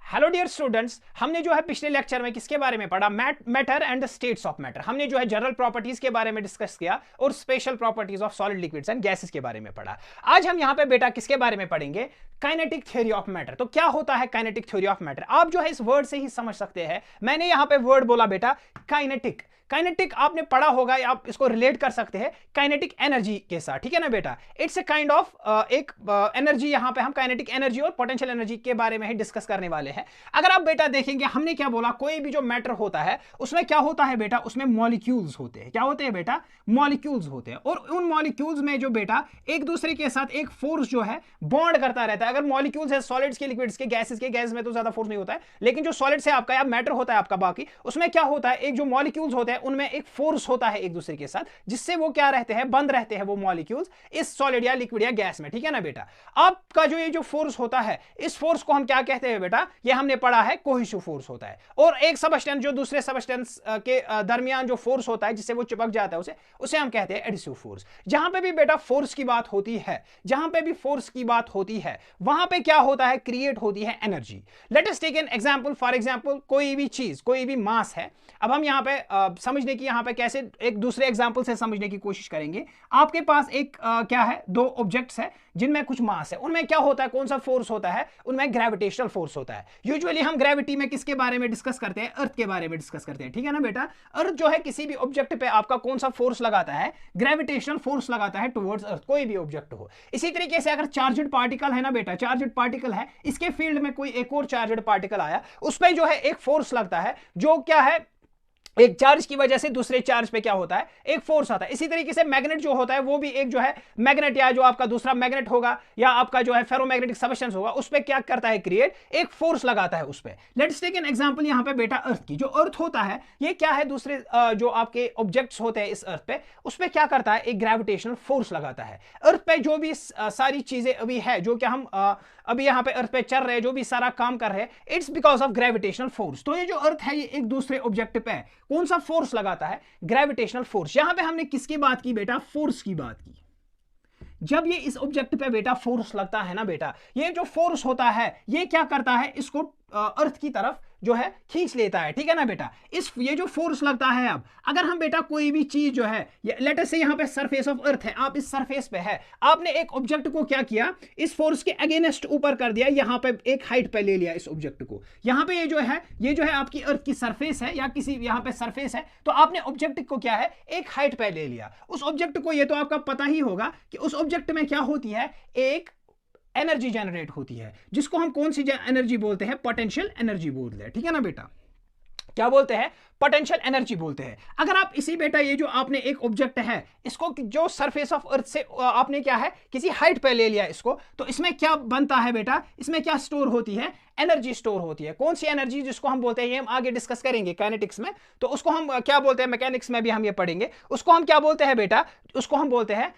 Hello dear students, हमने जो है पिछले लेक्चर में किसके बारे में पढ़ा? Matter and the states of matter. हमने जो है जनरल प्रॉपर्टीज के बारे में डिस्कस किया और special properties of solid liquids and gases के बारे में पढ़ा। आज हम यहां पे बेटा किसके बारे में पढ़ेंगे? Kinetic theory of matter. तो क्या होता है काइनेटिक थ्योरी ऑफ मैटर? आप जो है इस वर्ड से ही समझ सकते हैं। मैंने यहां पे वर्ड बोला बेटा काइनेटिक। काइनेटिक आपने पढ़ा होगा, आप इसको रिलेट कर सकते हैं काइनेटिक एनर्जी के साथ, ठीक है ना बेटा? इट्स ए काइंड ऑफ एक एनर्जी। यहां पे हम काइनेटिक एनर्जी और पोटेंशियल एनर्जी के बारे में ही डिस्कस करने वाले हैं। अगर आप बेटा देखेंगे, हमने क्या बोला, कोई भी जो मैटर होता है उसमें क्या होता है बेटा? उसमें मॉलिक्यूल्स होते हैं। क्या होते हैं बेटा? मॉलिक्यूल्स होते हैं। और उन मॉलिक्यूल्स में जो बेटा एक दूसरे के साथ एक फोर्स जो है बॉन्ड करता रहता है। अगर मॉलिक्यूल्स है सॉलिड्स के, लिक्विड्स के, गैसेस के, गैस में तो ज्यादा फोर्स नहीं होता है, लेकिन जो सॉलिड्स है आपका या मैटर होता है आपका, बाकी उसमें क्या होता है, एक जो मॉलिक्यूल्स होते हैं उनमें एक फोर्स होता है एक दूसरे के साथ, जिससे वो क्या रहते हैं, बंद रहते हैं वो मॉलिक्यूल्स इस सॉलिड या लिक्विड या गैस में, ठीक है ना बेटा? आपका जो ये जो फोर्स होता है, इस फोर्स को हम क्या कहते हैं बेटा? ये हमने पढ़ा है कोहेसिव फोर्स होता है। और एक सबस्टेंस जो दूसरे सबस्टेंस के दरमियान जो फोर्स होता है जिससे वो चिपक जाता है, उसे हम कहते हैं एडिसिव फोर्स। जहां पे भी बेटा फोर्स की बात होती है, जहां पे भी फोर्स की बात होती है, वहां पे क्या होता है? क्रिएट होती है energy. Let us take an example. For example, कोई भी चीज, कोई भी मास है। अब हम यहां पे समझने की, यहां पे कैसे एक दूसरे एग्जांपल से समझने की कोशिश करेंगे। आपके पास एक क्या है, दो ऑब्जेक्ट्स है जिनमें कुछ मास है। उनमें क्या होता है, कौन सा फोर्स होता है? उनमें ग्रेविटेशनल फोर्स होता है। यूजुअली हम ग्रेविटी में किसके बारे में डिस्कस करते हैं? अर्थ के बारे में डिस्कस करते हैं, ठीक है ना बेटा? अर्थ जो है किसी भी ऑब्जेक्ट पे आपका कौन सा फोर्स लगाता है? ग्रेविटेशनल फोर्स लगाता है टुवर्ड्स अर्थ, कोई भी ऑब्जेक्ट हो। इसी तरीके से अगर चार्जड पार्टिकल है ना बेटा, चार्जड पार्टिकल है, इसके फील्ड में कोई एक और चार्जड पार्टिकल आया, उस पर जो है एक फोर्स लगता है, जो क्या है, एक चार्ज की वजह से दूसरे चार्ज पे क्या होता है? एक फोर्स आता है। इसी तरीके से मैग्नेट जो होता है वो भी एक जो है मैग्नेट, या जो आपका दूसरा मैग्नेट होगा या आपका जो है फेरोमैग्नेटिक सब्सटेंस होगा, उस पे क्या करता है? क्रिएट एक फोर्स लगाता है उस पे। लेट्स टेक एन एग्जांपल यहां पे बेटा अर्थ की। जो अर्थ होता है ये क्या है? दूसरे जो आपके ऑब्जेक्ट्स होते हैं इस अर्थ पे, उस पे क्या करता है? एक ग्रेविटेशनल फोर्स लगाता है। अर्थ पे जो भी सारी चीजें अभी है, जो कि हम अभी यहां पे अर्थ पे चल रहे हैं, जो भी सारा काम कर रहे हैं, it's because of gravitational force. तो ये जो अर्थ है ये एक दूसरे ऑब्जेक्ट पे कौन सा फोर्स लगाता है? Gravitational force. यहां पे हमने किसकी बात की बेटा? फोर्स की बात की। जब ये इस ऑब्जेक्ट पे बेटा फोर्स लगता है ना बेटा, ये जो फोर्स होता है ये क्या करता है? इसको अर्थ की तरफ जो है खींच लेता है, ठीक है ना बेटा? ये जो फोर्स लगता है, अब अगर हम बेटा कोई भी चीज जो है, लेट अस से यहां पे सरफेस ऑफ अर्थ है, आप इस सरफेस पे है, आपने एक ऑब्जेक्ट को क्या किया? इस फोर्स के अगेंस्ट ऊपर कर दिया, यहां पे एक हाइट पे ले लिया इस ऑब्जेक्ट को। यहां पे ये जो है आपकी अर्थ की सरफेस है, या किसी यहां पे सरफेस है, तो आपने ऑब्जेक्ट को क्या है? एक हाइट पे ले लिया। उस ऑब्जेक्ट को, ये तो आपका पता ही होगा कि उस ऑब्जेक्ट में क्या होती है? एक एनर्जी जनरेट होती है, जिसको हम कौन सी एनर्जी बोलते हैं? पोटेंशियल एनर्जी बोलते हैं, ठीक है ना बेटा? क्या बोलते हैं? पोटेंशियल एनर्जी बोलते हैं। अगर आप इसी बेटा ये जो आपने एक ऑब्जेक्ट है, इसको जो सरफेस ऑफ अर्थ से आपने क्या है, किसी हाइट पे ले लिया इसको, तो इसमें क्या बनता है बेटा? इसमें क्या स्टोर होती है? एनर्जी स्टोर होती है। कौन सी एनर्जी? जिसको हम बोलते हैं, ये हम आगे डिस्कस करेंगे काइनेटिक्स में, तो उसको हम क्या बोलते हैं? मैकेनिक्स में भी हम ये पढ़ेंगे। उसको हम क्या बोलते हैं बेटा? उसको हम बोलते हैं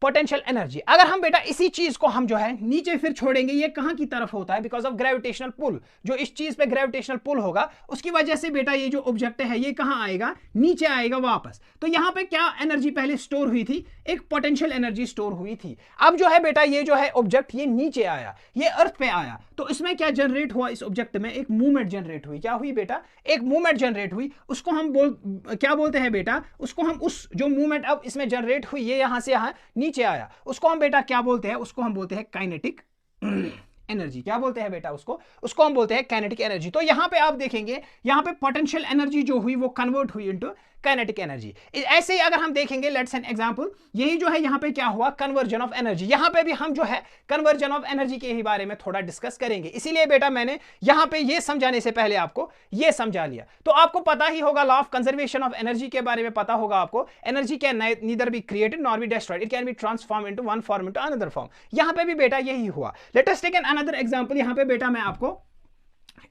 पोटेंशियल एनर्जी। अगर हम बेटा इसी चीज को हम जो है नीचे फिर छोड़ेंगे, ये कहां की तरफ होता है? Because of gravitational pull. जो इस चीज पे ग्रेविटेशनल पुल होगा, उसकी वजह से बेटा ये जो ऑब्जेक्ट है ये कहां आएगा? नीचे आएगा वापस। तो यहां पे क्या एनर्जी पहले स्टोर हुई थी? एक पोटेंशियल एनर्जी स्टोर हुई थी। अब जो है बेटा ये जो है ऑब्जेक्ट ये नीचे आया, ये अर्थ पे आया, तो इसमें क्या जनरेट हुआ? इस ऑब्जेक्ट में एक मूवमेंट जनरेट हुई। क्या हुई बेटा? एक मूवमेंट जनरेट हुई। उसको हम क्या बोलते हैं बेटा? उसको हम उस जो मूवमेंट अब इसमें जनरेट हुई, ये यहां से यहां नीचे आया, उसको हम बेटा क्या बोलते हैं? उसको हम बोलते हैं काइनेटिक एनर्जी। क्या बोलते हैं बेटा? उसको हम बोलते हैं काइनेटिक एनर्जी। तो यहां पे आप देखेंगे, यहां पे पोटेंशियल एनर्जी जो हुई वो कन्वर्ट हुई इनटू काइनेटिक एनर्जी। ऐसे ही अगर हम देखेंगे, लेट्स एन एग्जांपल, यही जो है यहां पे क्या हुआ? Conversion of energy. यहां पे भी हम जो है कन्वर्जन ऑफ एनर्जी के ही बारे में थोड़ा डिस्कस करेंगे। इसीलिए बेटा मैंने यहां पे ये समझाने से पहले आपको ये समझा लिया। तो आपको पता ही होगा law of conservation of energy के बारे में पता होगा आपको। Energy can neither be created nor be destroyed, it can be transform into one form into another form. यहां पे भी बेटा यही हुआ। Let us take an another example. यहां पे बेटा मैं आपको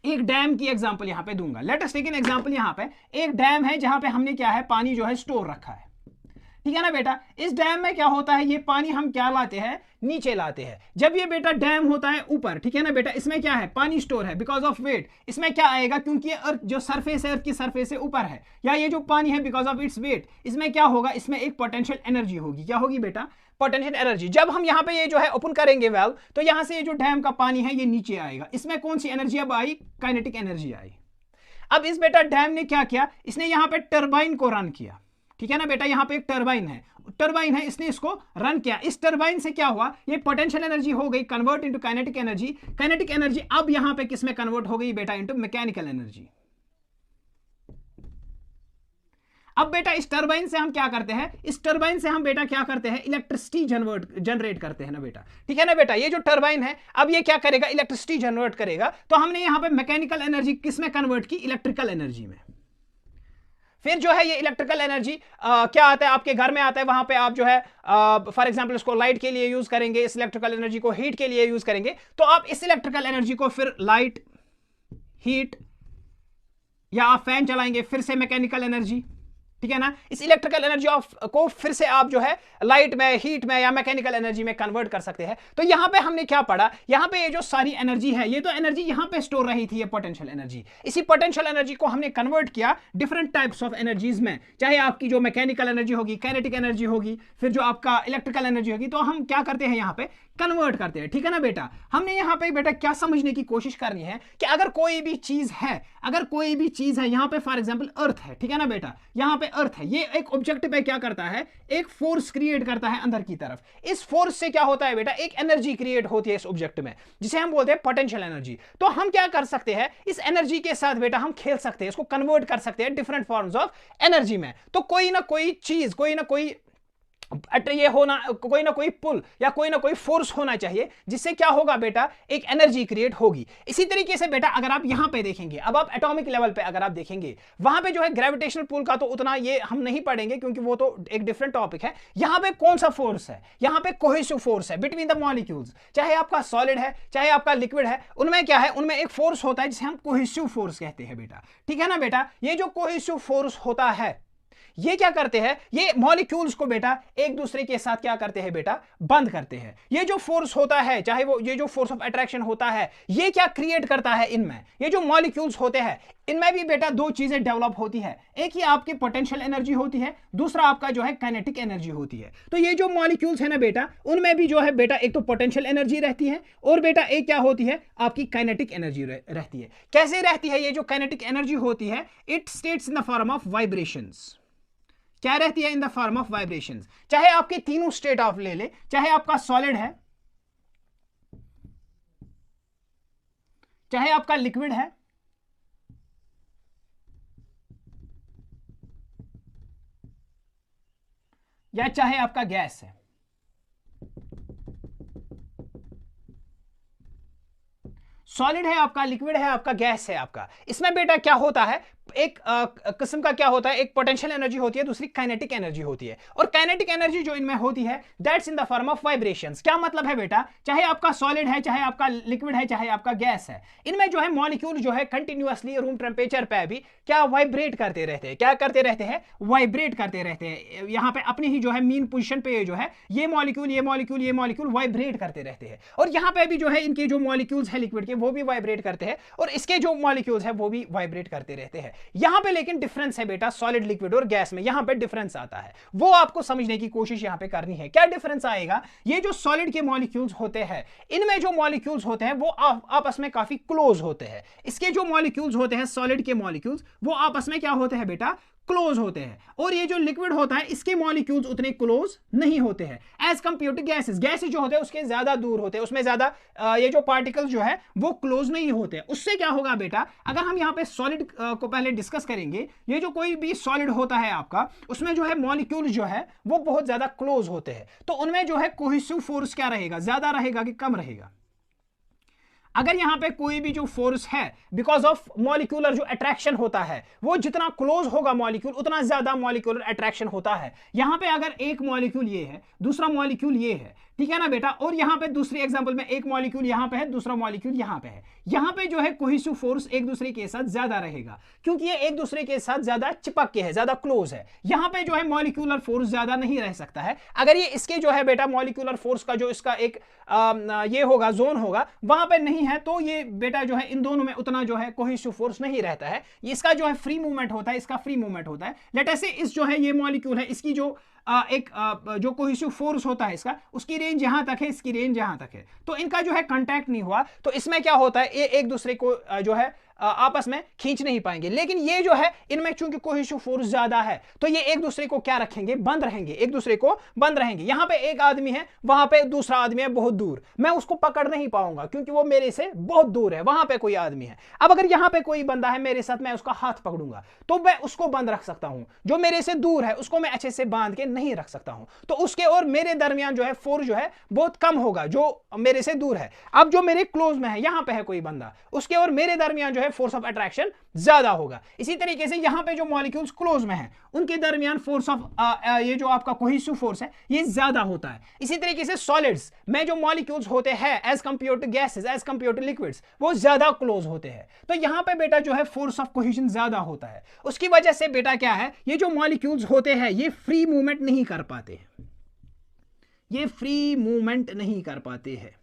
एक डैम की एग्जांपल यहां पे दूंगा। Let us take an example. यहां पे एक डैम है जहां पे हमने क्या है? पानी जो है स्टोर रखा है। ठीक है ना बेटा। इस डैम में क्या होता है, ये पानी हम क्या लाते हैं, नीचे लाते हैं। जब ये बेटा डैम होता है ऊपर, ठीक है ना बेटा, इसमें क्या है, पानी स्टोर है बिकॉज ऑफ वेट। इसमें क्या आएगा, क्योंकि ये अर्थ जो सरफेस है, अर्थ की सरफेस से ऊपर है, या ये जो पानी है बिकॉज ऑफ इट्स वेट, इसमें क्या होगा, इसमें एक पोटेंशियल एनर्जी होगी। क्या होगी बेटा, पोटेंशियल एनर्जी। जब हम यहाँ पे ये जो है ओपन करेंगे वेल्व, तो यहाँ से ये जो डैम का पानी है ये नीचे आएगा। इसमें कौन सी एनर्जी अब आई, काइनेटिक एनर्जी आई। अब इस बेटा डैम ने क्या किया, इसने यहाँ पे टरबाइन को रन किया, ठीक है ना बेटा। यहाँ पे एक टरबाइन है, इसने इसको रन किया। इस टरबाइन से क्या हुआ, ये पोटेंशियल एनर्जी हो गई convert into kinetic energy. Kinetic energy अब यहाँ पे किस में कन्वर्ट हो गई बेटा, इनटू मैकेनिकल एनर्जी। अब बेटा इस टरबाइन से हम क्या करते हैं, इस टरबाइन से हम बेटा क्या करते हैं, इलेक्ट्रिसिटी जनरेट करते हैं ना बेटा, ठीक है ना बेटा। ये जो टरबाइन है अब ये क्या करेगा, इलेक्ट्रिसिटी जनरेट करेगा। तो हमने यहां पे मैकेनिकल एनर्जी किस में कन्वर्ट की, इलेक्ट्रिकल एनर्जी में। फिर जो है ये इलेक्ट्रिकल एनर्जी क्या आता है, आपके घर में आता है, वहां पे आप जो है फॉर एग्जांपल इसको लाइट के लिए यूज करेंगे, इस इलेक्ट्रिकल एनर्जी को हीट के लिए यूज करेंगे। तो आप इस इलेक्ट्रिकल एनर्जी को फिर लाइट, हीट, या आप फैन चलाएंगे, फिर से मैकेनिकल एनर्जी, ठीक है ना। इस इलेक्ट्रिकल एनर्जी को फिर से आप जो है लाइट में, हीट में, या मैकेनिकल एनर्जी में कन्वर्ट कर सकते हैं। तो यहां पे हमने क्या पढ़ा, यहां पे ये जो सारी एनर्जी है, ये तो एनर्जी यहां पे स्टोर रही थी, ये पोटेंशियल एनर्जी। इसी पोटेंशियल एनर्जी को हमने कन्वर्ट किया डिफरेंट टाइप्स ऑफ एनर्जीज में, चाहे आपकी जो मैकेनिकल एनर्जी होगी, काइनेटिक एनर्जी होगी, फिर जो आपका इलेक्ट्रिकल एनर्जी होगी। तो हम क्या करते हैं, यहां पे कन्वर्ट करते हैं, ठीक है ना बेटा। हमने यहां पे बेटा क्या समझने की कोशिश करनी है कि अगर कोई भी चीज है, यहां पे फॉर एग्जांपल अर्थ है, ठीक है ना बेटा, यहां पे अर्थ है, ये एक ऑब्जेक्ट पे क्या करता है, एक फोर्स क्रिएट करता है अंदर की तरफ। इस फोर्स से क्या होता है बेटा, एक एनर्जी क्रिएट होती है इस ऑब्जेक्ट में, जिसे हम बोलते हैं पोटेंशियल एनर्जी। तो हम क्या कर सकते हैं, इस एनर्जी के साथ बेटा हम खेल सकते हैं, इसको कन्वर्ट कर सकते हैं डिफरेंट फॉर्म्स ऑफ एनर्जी में। तो कोई ना कोई चीज, कोई ना कोई ये होना, कोई ना कोई पुल या कोई ना कोई फोर्स होना चाहिए, जिससे क्या होगा बेटा, एक एनर्जी क्रिएट होगी। इसी तरीके से बेटा अगर आप यहां पे देखेंगे, अब आप एटॉमिक लेवल पे अगर आप देखेंगे, वहां पे जो है ग्रेविटेशनल पुल का तो उतना ये हम नहीं पढ़ेंगे, क्योंकि वो तो एक डिफरेंट टॉपिक है। यहां पे कौन सा फोर्स है, यहां पे कोहेसिव फोर्स है बिटवीन द मॉलिक्यूल्स। चाहे आपका सॉलिड है, चाहे आपका लिक्विड है, उनमें क्या है, उनमें एक फोर्स होता है जिसे हम कोहेसिव फोर्स कहते हैं बेटा, ठीक है ना बेटा। ये जो कोहेसिव फोर्स होता है, ये क्या करते हैं, ये मॉलिक्यूल्स को बेटा एक दूसरे के साथ क्या करते हैं बेटा, बंद करते हैं। ये जो फोर्स होता है, चाहे वो ये जो फोर्स ऑफ अट्रैक्शन होता है, ये क्या क्रिएट करता है इनमें, ये जो मॉलिक्यूल्स होते हैं इनमें भी बेटा दो चीजें डेवलप होती है। एक ही आपकी पोटेंशियल एनर्जी होती है, दूसरा आपका जो है काइनेटिक एनर्जी होती है। तो ये जो मॉलिक्यूल्स है ना बेटा, उनमें भी जो है बेटा एक तो पोटेंशियल एनर्जी रहती है, और बेटा एक क्या होती है, आपकी काइनेटिक एनर्जी रहती है। कैसे रहती है ये जो काइनेटिक एनर्जी होती है, it states in the form of vibrations. क्या रहती है, इन द फॉर्म ऑफ वाइब्रेशंस। चाहे आपके तीनों स्टेट ऑफ ले ले, चाहे आपका सॉलिड है, चाहे आपका लिक्विड है, या चाहे आपका गैस है। सॉलिड है आपका, लिक्विड है आपका, गैस है आपका। इसमें बेटा क्या होता है, एक किस्म का क्या होता है, एक पोटेंशियल एनर्जी होती है, दूसरी काइनेटिक एनर्जी होती है। और काइनेटिक एनर्जी जो इनमें होती है, that's in the form of vibrations. क्या मतलब है बेटा, चाहे आपका सॉलिड है, चाहे आपका लिक्विड है, चाहे आपका गैस है, इनमें जो है मॉलिक्यूल जो है कंटिन्यूअसली रूम टेम्परेचर पे भी क्या वाइब्रेट करते रहते हैं। क्या करते रहते हैं, वाइब्रेट करते रहते हैं। यहां पे अपनी ही जो है मीन पोजीशन पे जो है ये मॉलिक्यूल वाइब्रेट करते रहते हैं। और यहां पे भी जो है इनके जो मॉलिक्यूल्स है लिक्विड के, वो भी वाइब्रेट करते हैं, और इसके जो मॉलिक्यूल्स है वो भी वाइब्रेट करते रहते हैं। यहां पे लेकिन डिफरेंस है बेटा, सॉलिड, लिक्विड और गैस में यहां पे डिफरेंस आता है, वो आपको समझने की कोशिश यहां पे करनी है। क्या डिफरेंस आएगा, ये जो सॉलिड के मॉलिक्यूल्स होते हैं, इनमें जो मॉलिक्यूल्स होते हैं वो आपस में काफी क्लोज होते हैं। इसके जो मॉलिक्यूल्स होते हैं, सॉलिड के मॉलिक्यूल्स, वो आपस में क्या होते हैं बेटा, क्लोज होते हैं। और ये जो लिक्विड होता है, इसके मॉलिक्यूल्स उतने क्लोज नहीं होते हैं as compare to gases. Gases जो होते हैं उसके ज्यादा दूर होते हैं, उसमें ज्यादा ये जो पार्टिकल्स जो है वो क्लोज नहीं होते। उससे क्या होगा बेटा, अगर हम यहाँ पे सॉलिड को पहले डिस्कस करेंगे, ये जो कोई भी सॉलिड होता है आपका, उसमें जो है मॉलिक्यूल जो है वो बहुत ज्यादा क्लोज होते हैं। तो उनमें जो है कोहेसिव फोर्स क्या रहेगा, ज्यादा रहेगा कि कम रहेगा। अगर यहां पे कोई भी जो फोर्स है, बिकॉज ऑफ मॉलिक्यूलर जो अट्रैक्शन होता है, वो जितना क्लोज होगा मॉलिक्यूल, उतना ज्यादा मॉलिक्यूलर अट्रैक्शन होता है। यहां पे अगर एक मॉलिक्यूल ये है, दूसरा मॉलिक्यूल ये है, ठीक है ना बेटा। और यहाँ पे दूसरी एग्जांपल में एक मॉलिक्यूल यहाँ पे है, दूसरा मॉलिक्यूल यहाँ पे है, यहाँ पे जो है कोहेसिव फोर्स एक दूसरे के साथ ज्यादा रहेगा क्योंकि ये एक दूसरे के साथ ज्यादा चिपक के है, ज्यादा क्लोज है। यहाँ पे जो है मॉलिक्यूलर फोर्स ज्यादा नहीं रह सकता है। अगर ये इसके जो है बेटा मॉलिक्यूलर फोर्स का जो इसका एक ये होगा, जोन होगा, वहां पे नहीं है, तो ये बेटा जो है इन दोनों में उतना जो है कोहेसिव फोर्स नहीं रहता है। इसका जो है फ्री मूवमेंट होता है, इसका फ्री मूवमेंट होता है। लेट अस से इस जो है ये मॉलिक्यूल है, इसकी जो जो कोहेसिव फोर्स होता है इसका, उसकी रेंज यहां तक है, इसकी रेंज यहां तक है, तो इनका जो है कांटेक्ट नहीं हुआ, तो इसमें क्या होता है, ये एक दूसरे को जो है आपस में खींच नहीं पाएंगे। लेकिन ये जो है इनमें चूंकि कोहेसिव फोर्स ज्यादा है, तो ये एक दूसरे को क्या रखेंगे, बंद रहेंगे, एक दूसरे को बंद रहेंगे। यहां पे एक आदमी है, वहां पे दूसरा आदमी है बहुत दूर, मैं उसको पकड़ नहीं पाऊंगा क्योंकि वो मेरे से बहुत दूर है, वहां पे कोई आदमी है। अब अगर यहां पे कोई बंदा है मेरे साथ, मैं उसका हाथ पकड़ूंगा तो मैं उसको बंद रख सकता हूं। जो मेरे से दूर है उसको मैं अच्छे से बांध के नहीं रख सकता हूं, तो उसके और मेरे दरमियान जो है फोर्स जो है बहुत कम होगा जो मेरे से दूर है। अब जो मेरे क्लोज में है, यहां पे है कोई बंदा, उसके और मेरे दरमियान जो है फोर्स ऑफ अट्रैक्शन ज्यादा होगा। इसी तरीके से यहां पे जो मॉलिक्यूल्स क्लोज में हैं, उनके दरमियान फोर्स ऑफ ये जो आपका कोहेसिव फोर्स है ये ज्यादा होता है। इसी तरीके से सॉलिड्स में जो मॉलिक्यूल्स होते हैं as compare to gases, as compare to liquids, वो ज्यादा क्लोज होते हैं। तो यहां पे बेटा जो है फोर्स ऑफ कोहेजन ज्यादा होता है। उसकी वजह से बेटा क्या है, ये जो मॉलिक्यूल्स होते हैं ये फ्री मूवमेंट नहीं कर पाते, ये फ्री मूवमेंट नहीं कर पाते हैं।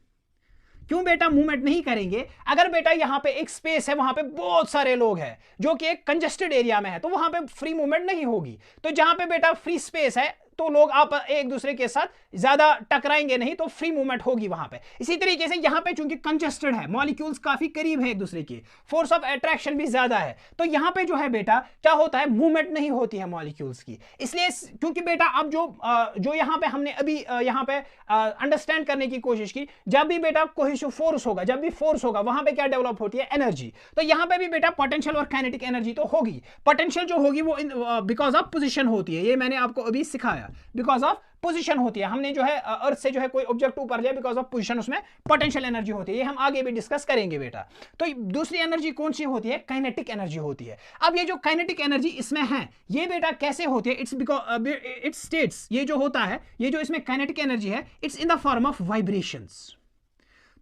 क्यों बेटा मूवमेंट नहीं करेंगे? अगर बेटा यहां पे एक स्पेस है, वहां पे बहुत सारे लोग हैं जो कि एक कंजेस्टेड एरिया में है, तो वहां पे फ्री मूवमेंट नहीं होगी। तो जहां पे बेटा फ्री स्पेस है तो लोग आप एक दूसरे के साथ ज्यादा टकराएंगे नहीं, तो फ्री मूवमेंट होगी वहां पे। इसी तरीके से यहां पे चूंकि कंजेस्टेड है, मॉलिक्यूल्स काफी करीब है एक दूसरे के, फोर्स ऑफ अट्रैक्शन भी ज्यादा है, तो यहां पे जो है बेटा क्या होता है, मूवमेंट नहीं होती है मॉलिक्यूल्स की। इसलिए क्योंकि बेटा अब जो यहां पे हमने अभी यहां पे अंडरस्टैंड करने की कोशिश की, जब भी बेटा कोहेसिव फोर्स होगा, जब भी फोर्स होगा, वहां पे क्या डेवलप होती है, एनर्जी। तो यहां पे भी बेटा पोटेंशियल और काइनेटिक एनर्जी तो होगी। पोटेंशियल जो होगी वो बिकॉज ऑफ पोजीशन होती है, ये मैंने आपको अभी सिखाया, बिकॉज ऑफ पोजीशन होती है। हमने जो है अर्थ से जो है कोई ऑब्जेक्ट ऊपर जाए, बिकॉज ऑफ पोजीशन, उसमें पोटेंशियल एनर्जी होती है। ये हम आगे भी डिस्कस करेंगे बेटा। तो दूसरी एनर्जी कौन सी होती है, काइनेटिक एनर्जी होती है। अब ये जो काइनेटिक एनर्जी इसमें है, ये बेटा कैसे होती है, इट्स बिकॉज इट्स स्टेट्स, ये जो होता है, ये जो इसमें काइनेटिक एनर्जी है, it's in the form of vibrations.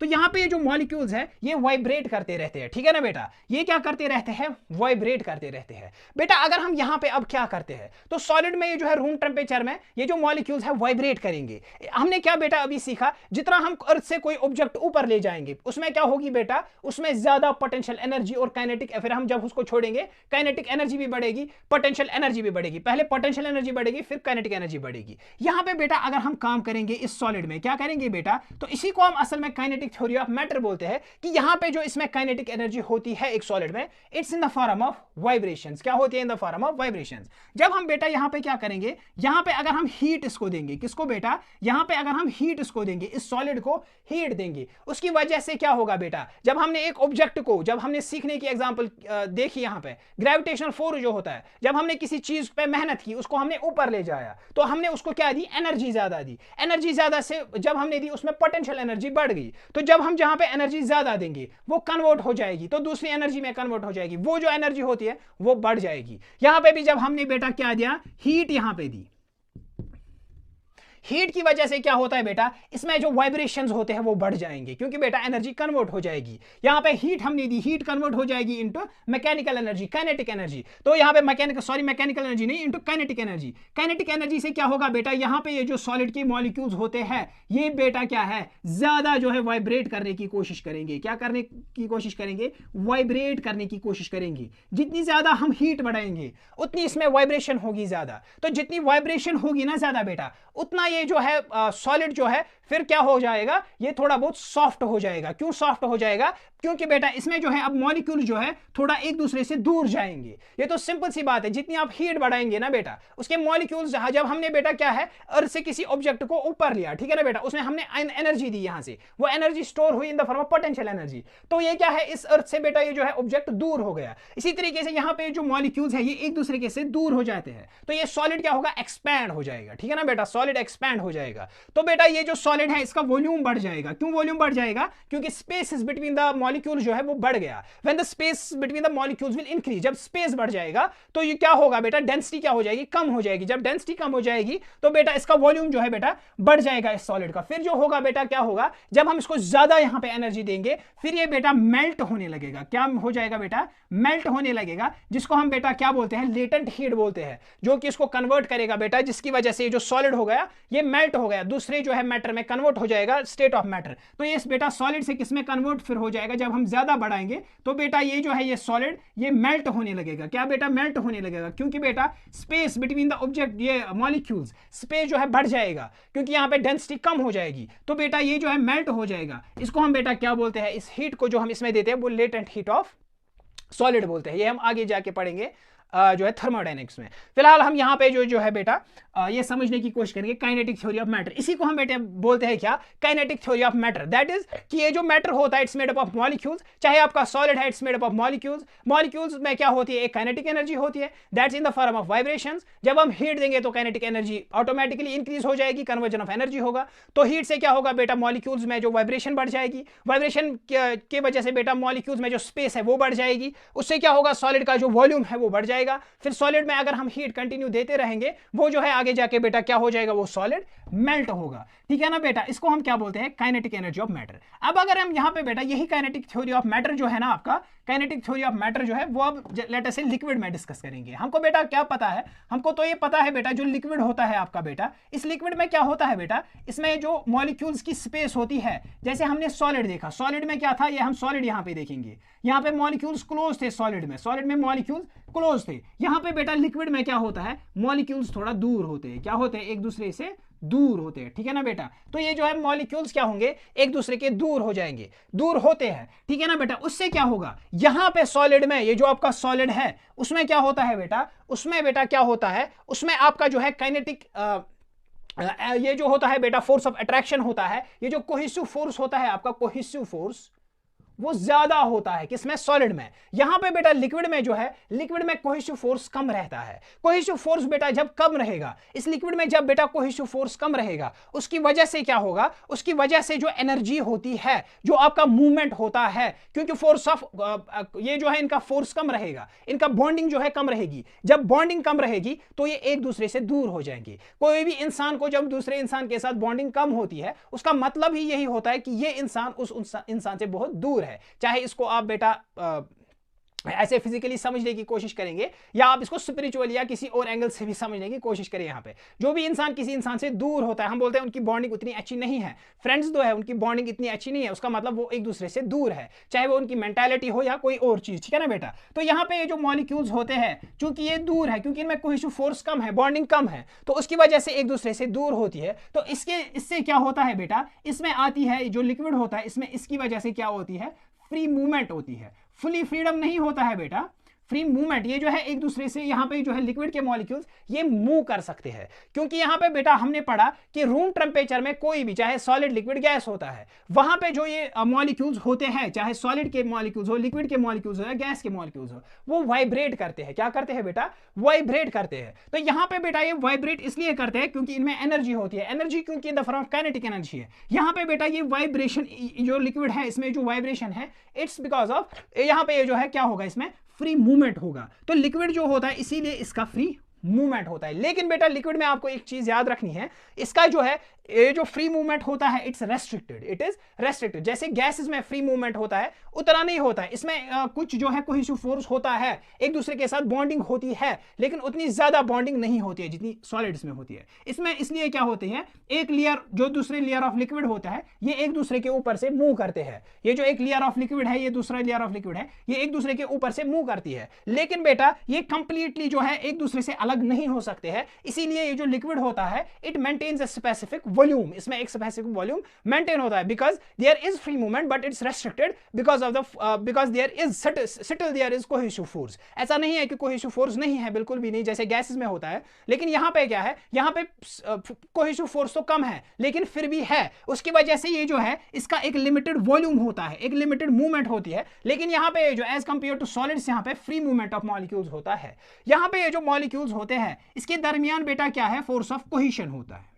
तो यहां पे ये जो मॉलिक्यूल्स है ये वाइब्रेट करते रहते हैं, ठीक है ना बेटा। ये क्या करते रहते हैं, वाइब्रेट करते रहते हैं बेटा। अगर हम यहां पे अब क्या करते हैं, तो सॉलिड में ये जो है रूम टेम्परेचर में ये जो मॉलिक्यूल्स है वाइब्रेट करेंगे। हमने क्या बेटा अभी सीखा, जितना हम अर्थ से कोई ऑब्जेक्ट ऊपर ले जाएंगे उसमें क्या होगी बेटा, उसमें ज्यादा पोटेंशियल एनर्जी और काइनेटिक, फिर हम जब उसको छोड़ेंगे काइनेटिक एनर्जी भी बढ़ेगी, पोटेंशियल एनर्जी भी बढ़ेगी। पहले पोटेंशियल एनर्जी बढ़ेगी, फिर काइनेटिक एनर्जी बढ़ेगी। यहां पे बेटा अगर हम काम करेंगे इस सॉलिड में, क्या करेंगे बेटा, तो इसी को हम असल में काइनेटिक थ्योरी ऑफ मैटर बोलते हैं कि यहां पे जो इसमें काइनेटिक एनर्जी होती है एक सॉलिड में, it's in the form of vibrations. क्या होती है, इन द फॉर्म ऑफ वाइब्रेशंस। जब हम बेटा यहां पे क्या करेंगे, यहां पे अगर हम हीट इसको देंगे, किसको बेटा, यहां पे अगर हम हीट इसको देंगे, इस सॉलिड को हीट देंगे, उसकी वजह से क्या होगा बेटा, जब हमने एक ऑब्जेक्ट को, जब हमने सीखने की एग्जांपल देखी यहां पे, ग्रेविटेशनल फोर्स जो होता है, जब हमने किसी चीज पे मेहनत की, उसको हमने ऊपर ले जाया, तो हमने उसको क्या दी, एनर्जी ज्यादा दी। एनर्जी ज्यादा से जब हमने दी, उसमें पोटेंशियल एनर्जी बढ़ गई। तो जब हम जहां पे एनर्जी ज्यादा देंगे वो कन्वर्ट हो जाएगी, तो दूसरी एनर्जी में कन्वर्ट हो जाएगी, वो जो एनर्जी होती है वो बढ़ जाएगी। यहां पे भी जब हमने बेटा क्या दिया, हीट यहां पे दी, हीट की वजह से क्या होता है बेटा, इसमें जो वाइब्रेशंस होते हैं वो बढ़ जाएंगे, क्योंकि बेटा एनर्जी कन्वर्ट हो जाएगी। यहां पे हीट हमने दी, हीट कन्वर्ट हो जाएगी into mechanical energy, kinetic energy. तो यहां पे मैकेनिकल एनर्जी नहीं, into kinetic energy. Kinetic energy से क्या होगा बेटा, यहां पे ये जो सॉलिड के मॉलिक्यूल्स होते हैं ये बेटा क्या है, ज्यादा जो है वाइब्रेट करने की कोशिश करेंगे। क्या करने की कोशिश करेंगे, वाइब्रेट करने की कोशिश करेंगे। जितनी ज्यादा हम हीट बढ़ाएंगे उतनी इसमें वाइब्रेशन होगी ज्यादा। तो जितनी वाइब्रेशन होगी ना ज्यादा बेटा, उतना ये जो है सॉलिड जो है फिर क्या हो जाएगा, ये थोड़ा बहुत सॉफ्ट हो जाएगा। क्यों सॉफ्ट हो जाएगा, क्योंकि बेटा इसमें जो है अब मॉलिक्यूल जो है थोड़ा एक दूसरे से दूर जाएंगे। ये तो सिंपल सी बात है, जितनी आप हीट बढ़ाएंगे ना बेटा, उसके मॉलिक्यूल्स, जब हमने बेटा क्या है अर्थ से किसी ऑब्जेक्ट को ऊपर लिया, ठीक है ना बेटा, उसमें हमने एनर्जी दी, यहां से वो एनर्जी स्टोर हुई इन the form of potential energy. तो ये क्या है, इस अर्थ से बेटा ये जो है ऑब्जेक्ट दूर हो गया। इसी तरीके से यहां पे जो मॉलिक्यूल्स है ये एक दूसरे के से दूर हो जाते हैं, तो ये सॉलिड क्या होगा, एक्सपैंड हो जाएगा, ठीक है ना बेटा, सॉलिड एक्सपैंड हो जाएगा। तो बेटा ये जो सॉलिड है इसका वॉल्यूम बढ़ जाएगा। क्यों वॉल्यूम बढ़ जाएगा, क्योंकि स्पेस बिटवीन द मॉलिक्यूल जो है वो बढ़ गया, when the space between the molecules will increase, जब स्पेस बढ़ जाएगा तो ये क्या होगा बेटा, डेंसिटी क्या हो जाएगी, कम हो जाएगी। जब डेंसिटी कम हो जाएगी तो बेटा इसका वॉल्यूम जो है बेटा बढ़ जाएगा इस सॉलिड का। फिर जो होगा बेटा क्या होगा, जब हम इसको ज्यादा यहां पे एनर्जी देंगे फिर ये बेटा मेल्ट होने लगेगा। क्या हो जाएगा बेटा, मेल्ट होने लगेगा, जिसको हम बेटा क्या बोलते हैं, लेटेंट हीट बोलते हैं, जो कि इसको कन्वर्ट करेगा बेटा, जिसकी वजह से जो सॉलिड हो गया ये मेल्ट हो गया, दूसरे जो है मैटर में कन्वर्ट हो जाएगा, स्टेट ऑफ मैटर। तो ये बेटा सॉलिड से किस में कन्वर्ट फिर हो जाएगा, जब हम ज्यादा बढ़ाएंगे तो बेटा ये जो है ये सॉलिड ये मेल्ट होने लगेगा। क्या बेटा, मेल्ट होने लगेगा, क्योंकि बेटा स्पेस बिटवीन द ऑब्जेक्ट, ये मॉलिक्यूल्स, स्पेस जो है बढ़ जाएगा, क्योंकि यहां पे डेंसिटी कम हो जाएगी, तो बेटा ये जो है मेल्ट हो जाएगा। इसको हम बेटा क्या बोलते हैं, इस हीट को जो हम इसमें देते हैं वो लेटेंट हीट ऑफ सॉलिड बोलते हैं। ये हम आगे जाके पढ़ेंगे जो है थर्मोडायनेमिक्स में। फिलहाल हम यहाँ पे जो है बेटा ये समझने की कोशिश करेंगे काइनेटिक थ्योरी ऑफ मैटर। इसी को हम बेटा बोलते हैं क्या, kinetic theory of matter. That is कि ये जो मैटर होता है it's made up of molecules, चाहे आपका सॉलिड है it's made up of molecules. Molecules में क्या होती है, एक काइनेटिक एनर्जी होती है, that's in the form of vibrations. जब हम हीट देंगे तो काइनेटिक एनर्जी ऑटोमेटिकली इंक्रीज हो जाएगी, कन्वर्जन ऑफ एनर्जी होगा। तो हीट से क्या होगा बेटा, मॉलिक्यूल्स में जो वाइब्रेशन बढ़ जाएगी, वाइब्रेशन की वजह से बेटा मॉलिक्यूल्स में जो स्पेस है वो बढ़ जाएगी, उससे क्या होगा, सॉलिड का जो वॉल्यूम है वो बढ़ जाएगा। फिर सॉलिड में अगर हम हीट कंटिन्यू देते रहेंगे वो जो है आगे जाके बेटा क्या हो जाएगा, वो सॉलिड मेल्ट होगा। ठीक है ना बेटा, इसको हम क्या बोलते हैं, काइनेटिक एनर्जी ऑफ मैटर। अब अगर हम यहां पे बेटा यही काइनेटिक थ्योरी ऑफ मैटर जो है ना, आपका काइनेटिक थ्योरी ऑफ मैटर जो है वो अब लेट अस से लिक्विड में डिस्कस करेंगे। हमको बेटा क्या पता है, हमको तो ये पता है बेटा जो लिक्विड होता है आपका बेटा, इस लिक्विड में क्या होता है बेटा, इसमें जो मॉलिक्यूल्स की स्पेस होती है, जैसे हमने सॉलिड देखा, सॉलिड में क्या था, ये हम सॉलिड यहां पे देखेंगे, यहां पे मॉलिक्यूल्स क्लोज थे, सॉलिड में मॉलिक्यूल्स क्लोज थे। यहां पे बेटा लिक्विड में क्या होता है, मॉलिक्यूल्स थोड़ा दूर होते हैं, क्या होते हैं, एक दूसरे से दूर होते हैं। ठीक है ना बेटा, तो ये जो है मॉलिक्यूल्स क्या होंगे, एक दूसरे के दूर हो जाएंगे, दूर होते हैं। ठीक है ना बेटा, उससे क्या होगा, यहां पे सॉलिड में ये जो आपका सॉलिड है उसमें क्या होता है बेटा, उसमें बेटा क्या होता है, उसमें आपका जो है काइनेटिक ये जो होता है बेटा फोर्स ऑफ अट्रैक्शन होता है, ये जो कोहेसिव फोर्स होता है आपका, कोहेसिव फोर्स वो ज्यादा होता है किसमें, सॉलिड में। यहां पे बेटा लिक्विड में जो है, लिक्विड में कोहेसिव फोर्स कम रहता है। कोहेसिव फोर्स बेटा जब कम रहेगा, इस लिक्विड में जब बेटा कोहेसिव फोर्स कम रहेगा, उसकी वजह से क्या होगा, उसकी वजह से जो एनर्जी होती है, जो आपका मूवमेंट होता है, क्योंकि फोर्स ऑफ ये जो है इनका फोर्स कम रहेगा, इनका बॉन्डिंग जो है कम रहेगी। जब बॉन्डिंग कम रहेगी तो ये एक दूसरे से दूर हो जाएंगे। कोई भी इंसान को जब दूसरे इंसान के साथ बॉन्डिंग कम होती है, उसका मतलब ही यही होता है कि ये इंसान उस इंसान से बहुत दूर है। चाहे इसको आप बेटा ऐसे फिजिकली समझने की कोशिश करेंगे, या आप इसको स्पिरिचुअल या किसी और एंगल से भी समझने की कोशिश करें। यहां पे जो भी इंसान किसी इंसान से दूर होता है, हम बोलते हैं उनकी बॉन्डिंग उतनी अच्छी नहीं है, फ्रेंड्स जो है उनकी बॉन्डिंग इतनी अच्छी नहीं है, उसका मतलब वो एक दूसरे से दूर है, चाहे वो उनकी मेंटालिटी हो या कोई और चीज। ठीक है ना बेटा, तो यहाँ पे ये जो मॉलिक्यूल्स होते हैं, चूंकि ये दूर है, क्योंकि इनमें कोहेसिव फोर्स कम है, बॉन्डिंग कम है, तो उसकी वजह से एक दूसरे से दूर होती है। तो इससे क्या होता है बेटा, इसमें आती है जो लिक्विड होता है, इसमें इसकी वजह से क्या होती है, फ्री मूवमेंट होती है। फुली फ्रीडम नहीं होता है बेटा, फ्री मूवमेंट। ये जो है एक दूसरे से यहाँ पे जो है लिक्विड के मॉलिक्यूल्स ये मूव कर सकते हैं, क्योंकि यहाँ पे बेटा हमने पढ़ा कि रूम टेम्परेचर में कोई भी, चाहे सॉलिड लिक्विड गैस होता है, वहां पे जो ये मॉलिक्यूल्स होते हैं, चाहे सॉलिड के मॉलिक्यूल्स हो, लिक्विड के मॉलिक्यूल्स हो या गैस के मॉलिक्यूल्स हो, वो वाइब्रेट करते हैं। क्या करते हैं बेटा, वाइब्रेट करते हैं। तो यहाँ पे बेटा ये वाइब्रेट इसलिए करते हैं क्योंकि इनमें एनर्जी होती है, एनर्जी क्योंकि इन the form of kinetic energy है। यहाँ पे बेटा ये वाइब्रेशन, जो लिक्विड है इसमें जो वाइब्रेशन है, इट्स बिकॉज ऑफ यहाँ पे ये जो है क्या होगा, इसमें फ्री मूवमेंट होगा। तो लिक्विड जो होता है इसीलिए इसका फ्री मूवमेंट होता है। लेकिन बेटा लिक्विड में आपको एक चीज याद रखनी है, इसका जो है ये जो फ्री मूवमेंट होता है it's restricted, it is restricted. जैसे गैसेस में फ्री मूवमेंट होता है उतना नहीं होता है, इसमें कुछ जो है कोहेसिव फोर्स होता है, एक दूसरे के साथ बॉन्डिंग होती है, लेकिन उतनी ज्यादा बॉन्डिंग नहीं होती है जितनी सॉलिड्स में होती है। इसमें इसलिए क्या होती है, एक लेयर जो दूसरे लेयर ऑफ लिक्विड होता है ये एक दूसरे के ऊपर से मूव करते हैं। ये जो एक लेयर ऑफ लिक्विड है, ये दूसरा लेयर ऑफ लिक्विड है, ये एक दूसरे के ऊपर से मूव करती है। लेकिन बेटा ये कंप्लीटली जो है एक दूसरे से अलग नहीं हो सकते हैं, इसीलिए ये जो लिक्विड होता है it maintains a specific volume, इसमें एक स्पेसिफिक वॉल्यूम मेंटेन होता है, because there is free movement but it's restricted because of the because there is still there is cohesive force. ऐसा नहीं है कि कोहेसिव फोर्स नहीं है, बिल्कुल भी नहीं, जैसे गैसेस में होता है। लेकिन यहां पे क्या है, यहां पे कोहेसिव फोर्स तो कम है लेकिन फिर भी है, उसकी वजह से ये जो है इसका एक लिमिटेड वॉल्यूम होता है, एक लिमिटेड मूवमेंट होती है। लेकिन यहां पे जो एज कंपेयर टू सॉलिड्स यहां पे फ्री मूवमेंट ऑफ मॉलिक्यूल्स होता है। यहां पे ये जो मॉलिक्यूल्स होते हैं इसके दरमियान बेटा क्या है, फोर्स ऑफ कोहेशन होता है।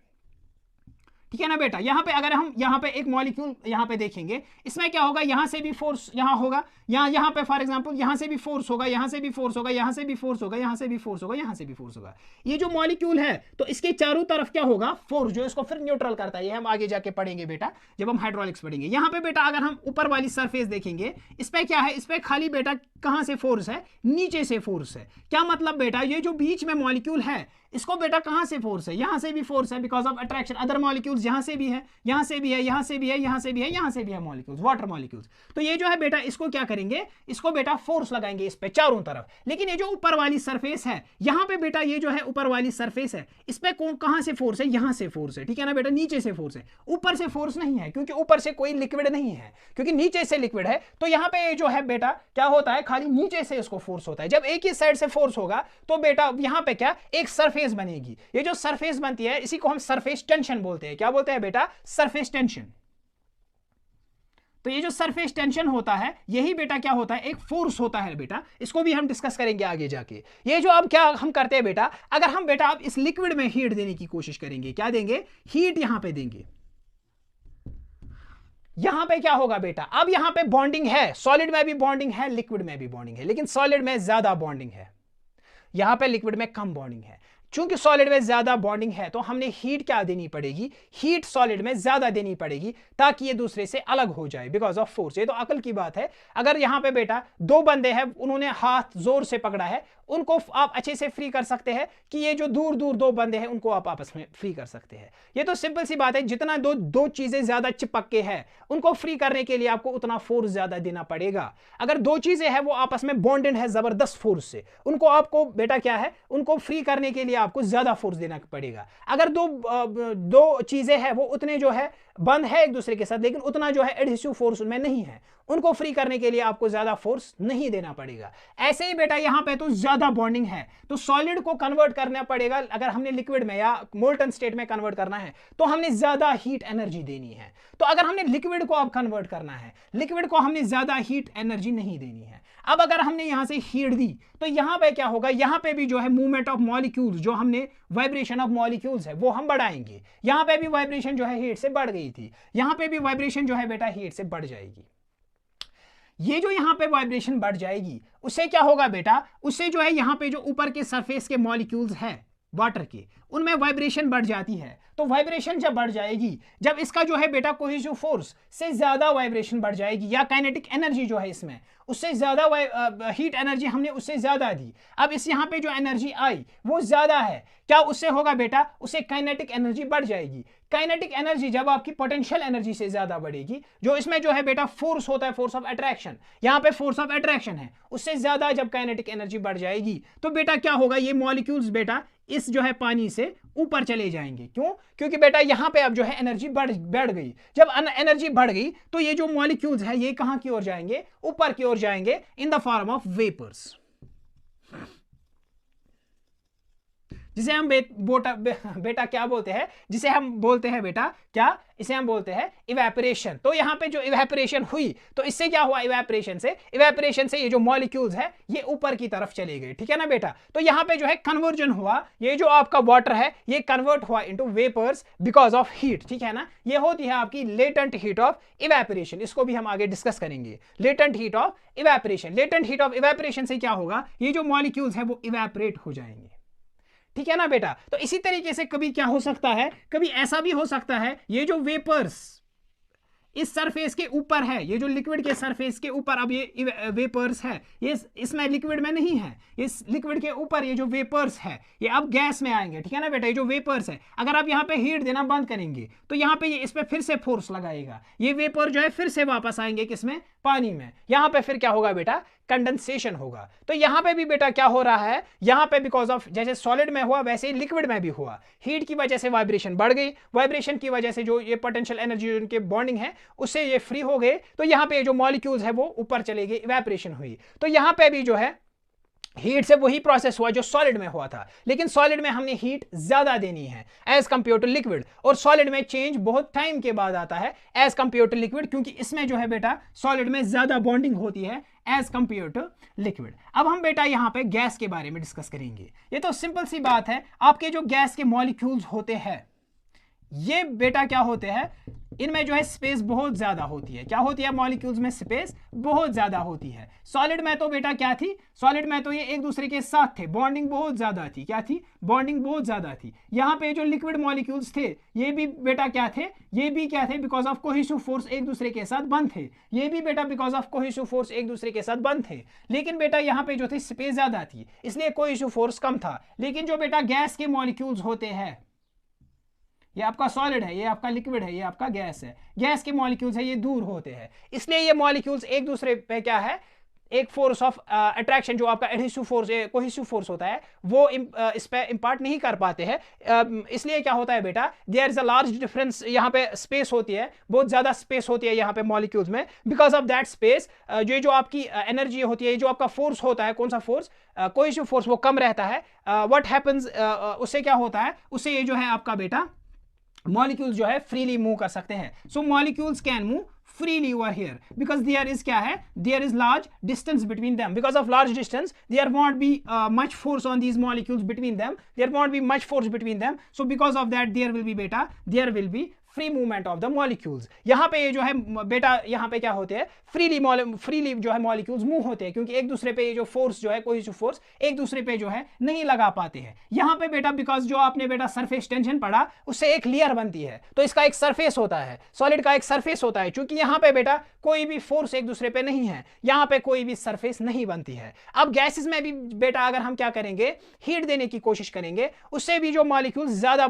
ठीक है ना बेटा। यहाँ पे अगर हम यहाँ पे एक मॉलिक्यूल यहाँ पे देखेंगे, इसमें क्या होगा, यहाँ से भी फोर्स यहाँ होगा, यहाँ पे फॉर एग्जांपल यहाँ से भी फोर्स होगा, यहाँ से भी फोर्स होगा, यहाँ से भी फोर्स होगा, यहाँ से भी फोर्स होगा, यहाँ से भी फोर्स होगा। ये जो मॉलिक्यूल है तो इसके चारों तरफ क्या होगा, फोर्स, जो इसको फिर न्यूट्रल करता है। ये हम आगे जाके पढ़ेंगे बेटा जब हम हाइड्रोलिक्स पढ़ेंगे। यहाँ पे बेटा अगर हम ऊपर वाली सरफेस देखेंगे, इस पे क्या है, इस पे खाली बेटा कहां से फोर्स है, नीचे से फोर्स है। क्या मतलब बेटा, ये जो बीच में मॉलिक्यूल है इसको बेटा कहां से फोर्स है, यहां से भी फोर्स है, because of attraction. Other molecules यहां से भी है, यहां से भी है, यहां से भी है, यहां से भी है, यहां से भी है मॉलिक्यूल्स, वाटर मॉलिक्यूल्स। तो ये जो है बेटा इसको क्या करेंगे, इसको बेटा फोर्स लगाएंगे इस पे चारों तरफ। लेकिन ये जो ऊपर वाली सरफेस है, यहां पे बेटा ये जो है ऊपर वाली सरफेस है, इस पे कहां से फोर्स है, यहां से फोर्स है, ठीक है ना बेटा, नीचे से फोर्स है, ऊपर से फोर्स नहीं है, क्योंकि ऊपर से कोई लिक्विड नहीं है, क्योंकि नीचे से लिक्विड है। तो यहां पे जो है बेटा क्या होता है, खाली नीचे से इसको फोर्स होता है। जब एक ही साइड से फोर्स होगा तो बेटा यहां पे क्या, एक सरफेस बनेगी। ये जो सरफेस बनती है इसी को हम सरफेस टेंशन बोलते हैं। क्या बोलते हैं बेटा, सरफेस टेंशन। तो ये जो सरफेस टेंशन होता है यही बेटा क्या होता है, एक फोर्स होता है बेटा। इसको भी हम डिस्कस करेंगे आगे जाके। ये जो अब क्या हम करते हैं बेटा, अगर हम बेटा अब इस लिक्विड में हीट देने की कोशिश करेंगे, क्या देंगे, हीट यहां पे देंगे। यहां पे क्या होगा बेटा, अब यहां पे बॉन्डिंग है, सॉलिड में भी बॉन्डिंग है, लिक्विड में भी बॉन्डिंग है, लेकिन सॉलिड में ज्यादा बॉन्डिंग है, यहां पे लिक्विड में कम बॉन्डिंग है। चूंकि सॉलिड में ज्यादा बॉन्डिंग है तो हमने हीट क्या देनी पड़ेगी, हीट सॉलिड में ज्यादा देनी पड़ेगी ताकि ये दूसरे से अलग हो जाए बिकॉज ऑफ फोर्स। ये तो अकल की बात है। अगर यहां पे बेटा दो बंदे हैं, उन्होंने हाथ जोर से पकड़ा है, उनको आप अच्छे से फ्री कर सकते हैं कि ये जो दूर दूर दो बंदे हैं उनको आप आपस में फ्री कर सकते हैं। ये तो सिंपल सी बात है। जितना दो चीजें ज्यादा चिपक के है उनको फ्री करने के लिए आपको उतना फोर्स ज्यादा देना पड़ेगा। अगर दो चीजें हैं वो आपस में बॉन्डेड है जबरदस्त फोर्स से, उनको आपको बेटा क्या है, उनको फ्री करने के लिए आपको ज्यादा फोर्स देना पड़ेगा। अगर दो चीजें हैं वो उतने जो है बंद है एक दूसरे के साथ, लेकिन उतना जो है एडहेसिव फोर्स उनमें नहीं है, उनको फ्री करने के लिए आपको ज्यादा फोर्स नहीं देना पड़ेगा। ऐसे ही बेटा यहां पे तो ज्यादा बॉन्डिंग है तो सॉलिड को कन्वर्ट करना पड़ेगा। अगर हमने लिक्विड में या मोल्टन स्टेट में कन्वर्ट करना है तो हमने ज्यादा हीट एनर्जी देनी है। तो अगर हमने लिक्विड को अब कन्वर्ट करना है, लिक्विड को हमने ज्यादा हीट एनर्जी नहीं देनी है। अब अगर हमने यहां से हीट दी तो यहां पे क्या होगा, यहां पे भी जो है मूवमेंट ऑफ मॉलिक्यूल्स, जो हमने वाइब्रेशन ऑफ मॉलिक्यूल्स है वो हम बढ़ाएंगे। यहां पे भी वाइब्रेशन जो है हीट से बढ़ गई थी, यहां पे भी वाइब्रेशन जो है बेटा हीट से बढ़ जाएगी। ये जो यहां पे वाइब्रेशन बढ़ जाएगी उससे क्या होगा बेटा, उससे जो है यहां पे जो ऊपर के सरफेस के मॉलिक्यूल्स हैं वाटर के, उनमें वाइब्रेशन बढ़ जाती है। तो वाइब्रेशन जब बढ़ जाएगी, जब इसका जो है बेटा कोहेसिव फोर्स से ज्यादा वाइब्रेशन बढ़ जाएगी, या काइनेटिक एनर्जी जो है इसमें उससे ज्यादा हीट एनर्जी हमने उससे ज्यादा दी, अब इस यहाँ पे जो एनर्जी आई वो ज्यादा है, क्या उससे होगा बेटा, उससे काइनेटिक एनर्जी बढ़ जाएगी। काइनेटिक एनर्जी जब आपकी पोटेंशियल एनर्जी से ज्यादा बढ़ेगी, जो इसमें जो है बेटा फोर्स होता है, फोर्स ऑफ अट्रैक्शन, यहाँ पे फोर्स ऑफ अट्रैक्शन है, उससे ज्यादा जब काइनेटिक एनर्जी बढ़ जाएगी तो बेटा क्या होगा, ये मॉलिक्यूल्स बेटा इस जो है पानी से ऊपर चले जाएंगे। क्यों, क्योंकि बेटा यहां पे अब जो है एनर्जी बढ़ गई। जब एनर्जी बढ़ गई तो ये जो मॉलिक्यूल्स है ये कहां की ओर जाएंगे, ऊपर की ओर जाएंगे in the form of vapours, जिसे हम बेटा क्या बोलते हैं, जिसे हम बोलते हैं बेटा क्या, इसे हम बोलते हैं इवेपोरेशन। तो यहां पे जो इवेपोरेशन हुई तो इससे क्या हुआ, इवेपोरेशन से ये जो मॉलिक्यूल्स है ये ऊपर की तरफ चले गए, ठीक है ना बेटा। तो यहां पे जो है कन्वर्जन हुआ, ये जो आपका वाटर है ये कन्वर्ट हुआ into vapours because of heat, ठीक है ना। ये होती है आपकी लेटेंट हीट ऑफ इवेपोरेशन, इसको भी हम आगे डिस्कस करेंगे। Latent heat of evaporation, latent heat of evaporation से क्या होगा, ये जो मॉलिक्यूल्स है वो इवेपोरेट हो जाएंगे, ठीक है ना बेटा। तो इसी तरीके से कभी क्या हो सकता है, कभी ऐसा भी हो सकता है ये जो वेपर्स इस सरफेस के ऊपर है, ये जो लिक्विड के सरफेस के ऊपर अब ये वेपर्स है, ये इसमें लिक्विड में नहीं है, इस लिक्विड के ऊपर ये जो वेपर्स है ये अब गैस में आएंगे, ठीक है ना बेटा। ये जो वेपर्स है अगर आप यहाँ पे हीट देना बंद करेंगे तो यहाँ पे ये इस पे फिर से फोर्स लगाएगा, ये वेपर जो है फिर से वापस आएंगे किसमें, पानी में। यहाँ पे फिर क्या होगा बेटा, कंडेंसेशन होगा। तो यहाँ पे भी बेटा क्या हो रहा है, यहाँ पे बिकॉज ऑफ जैसे सॉलिड में हुआ वैसे ही लिक्विड में भी हुआ, हीट की वजह से वाइब्रेशन बढ़ गई, वाइब्रेशन की वजह से जो ये पोटेंशियल एनर्जी उनके बॉन्डिंग है उससे ये फ्री हो गए, तो यहाँ पे जो मॉलिक्यूल्स है वो ऊपर चले गए, इवेपोरेशन हुई। तो यहाँ पे भी जो है हीट से वही प्रोसेस हुआ जो सॉलिड में हुआ था, लेकिन सॉलिड में हमने हीट ज्यादा देनी है एज कंपेयर टू लिक्विड, और सॉलिड में चेंज बहुत टाइम के बाद आता है एज कंपेयर टू लिक्विड, क्योंकि इसमें जो है बेटा सॉलिड में ज्यादा बॉन्डिंग होती है एज कंपेयर टू लिक्विड। अब हम बेटा यहां पे गैस के बारे में डिस्कस करेंगे। ये तो सिंपल सी बात है, आपके जो गैस के मॉलिक्यूल्स होते हैं ये बेटा क्या होते हैं, इनमें जो है स्पेस बहुत ज्यादा होती है। क्या होती है, मॉलिक्यूल्स में स्पेस बहुत ज्यादा होती है। सॉलिड में तो बेटा क्या थी, सॉलिड में तो ये एक दूसरे के साथ थे, बॉन्डिंग बहुत ज्यादा थी। क्या थी, बॉन्डिंग बहुत ज्यादा थी। यहाँ पे जो लिक्विड मॉलिक्यूल्स थे ये भी बेटा क्या थे, ये भी क्या थे, बिकॉज ऑफ कोहेसिव फोर्स एक दूसरे के साथ बंद थे। ये भी बेटा बिकॉज ऑफ कोहेसिव फोर्स एक दूसरे के साथ बंद थे। लेकिन बेटा यहाँ पे जो थे स्पेस ज्यादा थी, इसलिए कोहेसिव फोर्स कम था। लेकिन जो बेटा गैस के मॉलिक्यूल्स होते हैं, ये आपका सॉलिड है, ये आपका लिक्विड है, ये आपका गैस है, गैस के मॉलिक्यूल्स है, ये दूर होते हैं। इसलिए ये मॉलिक्यूल्स एक दूसरे पे क्या है, एक फोर्स ऑफ अट्रैक्शन जो आपका एडहेसिव फोर्स, कोहेसिव फोर्स होता है, वो इस पे इंपार्ट नहीं कर पाते हैं। इसलिए क्या होता है बेटा, there is a large difference, यहाँ पे स्पेस होती है, बहुत ज्यादा स्पेस होती है यहाँ पे मॉलिक्यूल्स में। बिकॉज ऑफ दैट स्पेस जो आपकी एनर्जी होती है, जो आपका फोर्स होता है, कौन सा फोर्स, कोहेसिव फोर्स, वो कम रहता है। व्हाट हैपेंस, उससे क्या होता है, उससे ये जो है आपका बेटा मॉलिक्यूल्स जो है फ्रीली मूव कर सकते हैं। So molecules can move freely over here because there is क्या है, there is large distance between them. Because of large distance there won't be much force on these molecules between them, there won't be much force between them. So because of that there will be beta, there will be free movement of the molecules. यहाँ पे ये जो है बेटा, यहाँ पे क्या होते हैं, फ्रीली जो है मॉलिक्यूल्स मूव होते हैं, क्योंकि एक दूसरे पे ये जो फोर्स जो है, कोहेसिव फोर्स एक दूसरे पे जो है नहीं लगा पाते हैं। यहाँ पे बेटा बिकॉज जो आपने बेटा सरफेस टेंशन पढ़ा, उससे एक लेयर बनती है, तो इसका एक सरफेस होता है, सॉलिड का एक सरफेस होता है। क्योंकि यहाँ पे बेटा कोई भी फोर्स एक दूसरे पे नहीं है, यहाँ पे कोई भी सरफेस नहीं बनती है। अब गैसेस में भी बेटा अगर हम क्या करेंगे, हीट देने की कोशिश करेंगे, उससे भी जो मॉलिक्यूल्स ज्यादा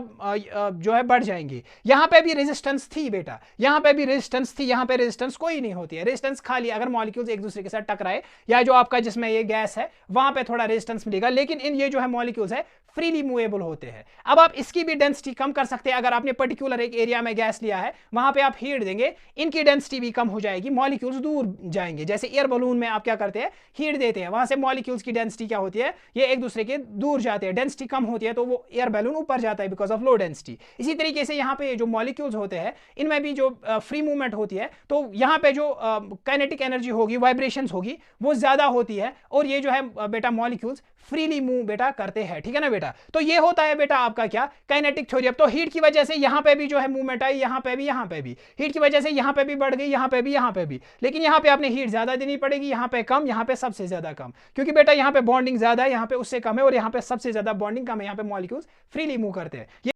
जो है बढ़ जाएंगे। यहाँ पे रेजिस्टेंस थी बेटा, यहाँ पे भी रेजिस्टेंस थी, यहाँ पे रेजिस्टेंस कोई नहीं होती है। रेजिस्टेंस खाली अगर मॉलिक्यूल्स एक दूसरे के साथ टकराए, या जो आपका जिसमें ये गैस है वहां पे थोड़ा रेजिस्टेंस मिलेगा, लेकिन इन ये जो है मॉलिक्यूल्स है फ्रीली मूवेबल होते हैं। अब आप इसकी भी डेंसिटी कम कर सकते हैं। अगर आपने पर्टिकुलर एक एरिया में गैस लिया है, वहां पे आप हीट देंगे, इनकी डेंसिटी भी कम हो जाएगी, मॉलिक्यूल्स दूर जाएंगे। जैसे एयर बलून में आप क्या करते हैं, हीट देते हैं, वहां से मॉलिक्यूल्स की डेंसिटी क्या होती है, ये एक दूसरे के दूर जाते हैं, डेंसिटी कम होती है, तो वो एयर बैलून ऊपर जाता है बिकॉज ऑफ लो डेंसिटी। इसी तरीके से यहाँ पे जो मॉलिक्यूल्स होते हैं, इनमें भी जो फ्री मूवमेंट होती है, तो यहाँ पे जो काइनेटिक एनर्जी होगी, वाइब्रेशंस होगी, वो ज्यादा होती है, और ये जो है बेटा मॉलिक्यूल्स फ्रीली मूव बेटा करते हैं। ठीक है ना बेटा, तो ये होता है बेटा आपका क्या, काइनेटिक थ्योरी। अब तो हीट की वजह से यहाँ पे भी जो है मूवमेंट आई, यहाँ पे भी, यहाँ पे भी हीट की वजह से यहाँ पे भी बढ़ गई, यहाँ पे भी, यहाँ पे भी। लेकिन यहाँ पे आपने हीट ज्यादा देनी पड़ेगी, यहाँ पे कम, यहाँ पे सबसे ज्यादा कम, क्योंकि बेटा यहाँ पे बॉन्डिंग ज्यादा है, यहाँ पे उससे कम है, और यहाँ पे सबसे ज्यादा बॉन्डिंग कम है, यहाँ पे मॉलिक्यूल्स फ्रीली मूव करते हैं।